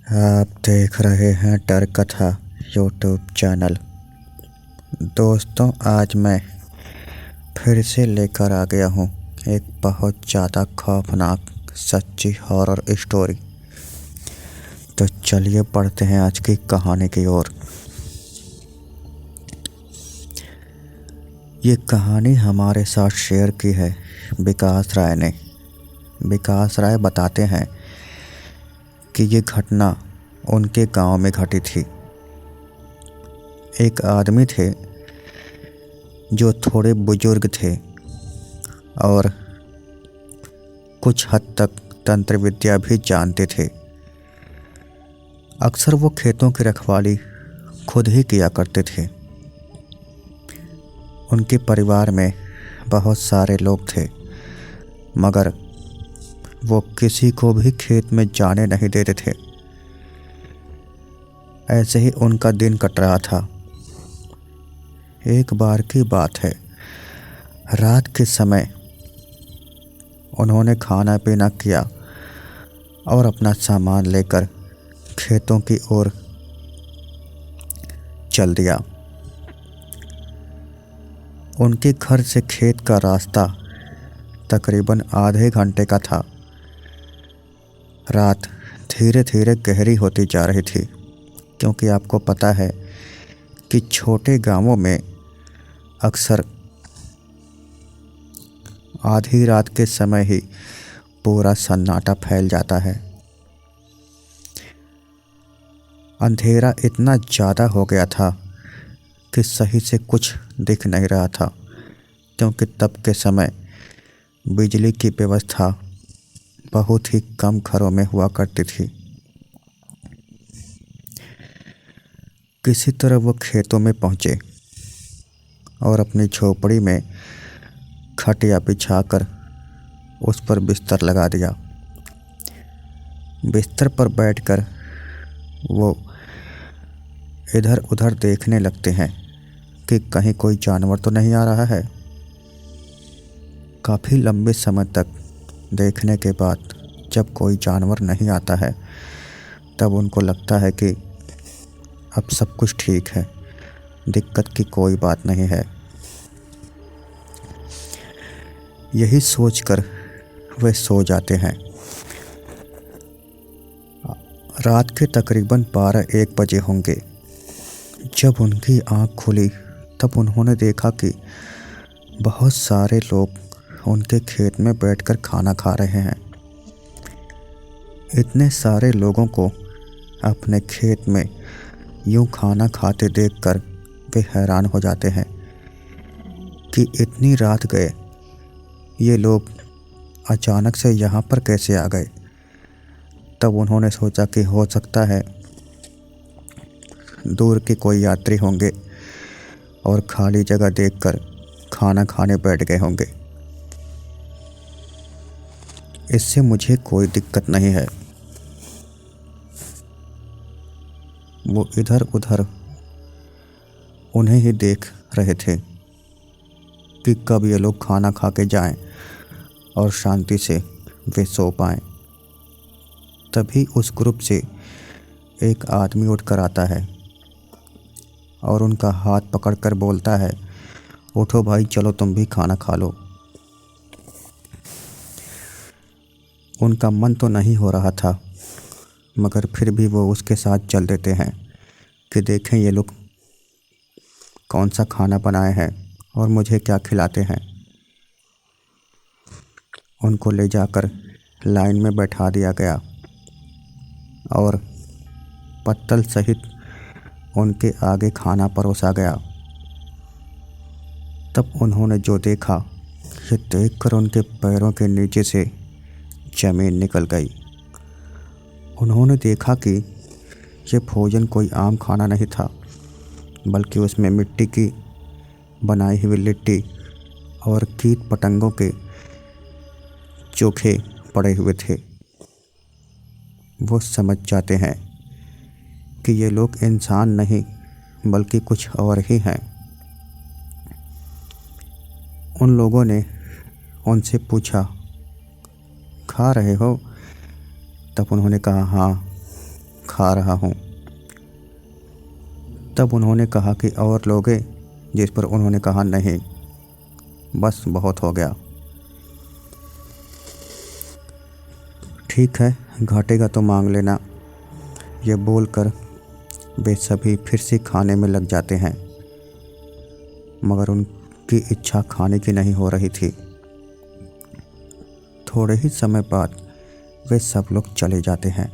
आप देख रहे हैं डर कथा यूट्यूब चैनल। दोस्तों, आज मैं फिर से लेकर आ गया हूँ एक बहुत ज़्यादा खौफनाक सच्ची हॉरर स्टोरी। तो चलिए पढ़ते हैं आज की कहानी की ओर। ये कहानी हमारे साथ शेयर की है विकास राय ने। विकास राय बताते हैं कि ये घटना उनके गांव में घटी थी। एक आदमी थे जो थोड़े बुजुर्ग थे और कुछ हद तक तंत्र विद्या भी जानते थे। अक्सर वो खेतों की रखवाली खुद ही किया करते थे। उनके परिवार में बहुत सारे लोग थे, मगर वो किसी को भी खेत में जाने नहीं देते थे। ऐसे ही उनका दिन कट रहा था। एक बार की बात है, रात के समय उन्होंने खाना पीना किया और अपना सामान लेकर खेतों की ओर चल दिया। उनके घर से खेत का रास्ता तकरीबन आधे घंटे का था। रात धीरे धीरे गहरी होती जा रही थी, क्योंकि आपको पता है कि छोटे गांवों में अक्सर आधी रात के समय ही पूरा सन्नाटा फैल जाता है। अंधेरा इतना ज़्यादा हो गया था कि सही से कुछ दिख नहीं रहा था, क्योंकि तब के समय बिजली की व्यवस्था बहुत ही कम घरों में हुआ करती थी। किसी तरह वो खेतों में पहुंचे और अपनी झोपड़ी में खटिया बिछाकर उस पर बिस्तर लगा दिया। बिस्तर पर बैठकर वो इधर उधर देखने लगते हैं कि कहीं कोई जानवर तो नहीं आ रहा है। काफ़ी लंबे समय तक देखने के बाद जब कोई जानवर नहीं आता है, तब उनको लगता है कि अब सब कुछ ठीक है, दिक्कत की कोई बात नहीं है। यही सोचकर वे सो जाते हैं। रात के तकरीबन 12-1 बजे होंगे। जब उनकी आंख खुली तब उन्होंने देखा कि बहुत सारे लोग उनके खेत में बैठकर खाना खा रहे हैं। इतने सारे लोगों को अपने खेत में यूं खाना खाते देखकर वे हैरान हो जाते हैं कि इतनी रात गए ये लोग अचानक से यहाँ पर कैसे आ गए। तब उन्होंने सोचा कि हो सकता है दूर के कोई यात्री होंगे और खाली जगह देखकर खाना खाने बैठ गए होंगे। इससे मुझे कोई दिक्कत नहीं है। वो इधर उधर उन्हें ही देख रहे थे कि कब ये लोग खाना खा के जाएं और शांति से वे सो पाएं। तभी उस ग्रुप से एक आदमी उठकर आता है और उनका हाथ पकड़कर बोलता है, उठो भाई, चलो तुम भी खाना खा लो। उनका मन तो नहीं हो रहा था, मगर फिर भी वो उसके साथ चल देते हैं कि देखें ये लोग कौन सा खाना बनाए हैं और मुझे क्या खिलाते हैं। उनको ले जाकर लाइन में बैठा दिया गया और पत्तल सहित उनके आगे खाना परोसा गया। तब उन्होंने जो देखा, ये देखकर उनके पैरों के नीचे से जमीन निकल गई। उन्होंने देखा कि ये भोजन कोई आम खाना नहीं था, बल्कि उसमें मिट्टी की बनाई हुई लिट्टी और कीट पतंगों के चोखे पड़े हुए थे। वो समझ जाते हैं कि ये लोग इंसान नहीं बल्कि कुछ और ही हैं। उन लोगों ने उनसे पूछा, खा रहे हो? तब उन्होंने कहा, हाँ, खा रहा हूँ। तब उन्होंने कहा कि और लोगे, जिस पर उन्होंने कहा नहीं, बस बहुत हो गया। ठीक है, घटेगा तो मांग लेना। ये बोलकर वे सभी फिर से खाने में लग जाते हैं, मगर उनकी इच्छा खाने की नहीं हो रही थी। थोड़े ही समय बाद वे सब लोग चले जाते हैं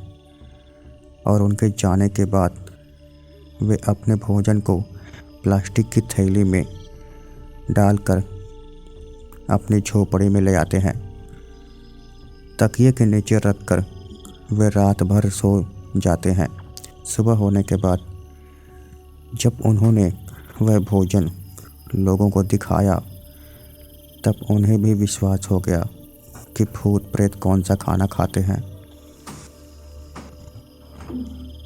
और उनके जाने के बाद वे अपने भोजन को प्लास्टिक की थैली में डालकर अपनी झोपड़ी में ले आते हैं। तकिए के नीचे रखकर वे रात भर सो जाते हैं। सुबह होने के बाद जब उन्होंने वह भोजन लोगों को दिखाया, तब उन्हें भी विश्वास हो गया कि भूत प्रेत कौन सा खाना खाते हैं।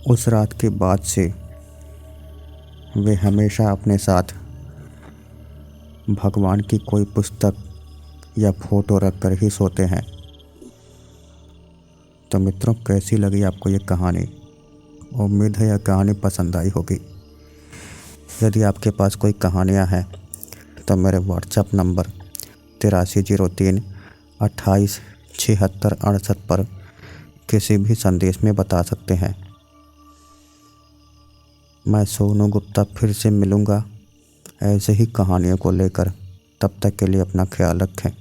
उस रात के बाद से वे हमेशा अपने साथ भगवान की कोई पुस्तक या फोटो रख कर ही सोते हैं। तो मित्रों, कैसी लगी आपको ये कहानी? उम्मीद है यह कहानी पसंद आई होगी। यदि आपके पास कोई कहानियाँ हैं तो मेरे व्हाट्सएप नंबर 8303 28 76 68 पर किसी भी संदेश में बता सकते हैं। मैं सोनू गुप्ता फिर से मिलूँगा ऐसे ही कहानियों को लेकर। तब तक के लिए अपना ख्याल रखें।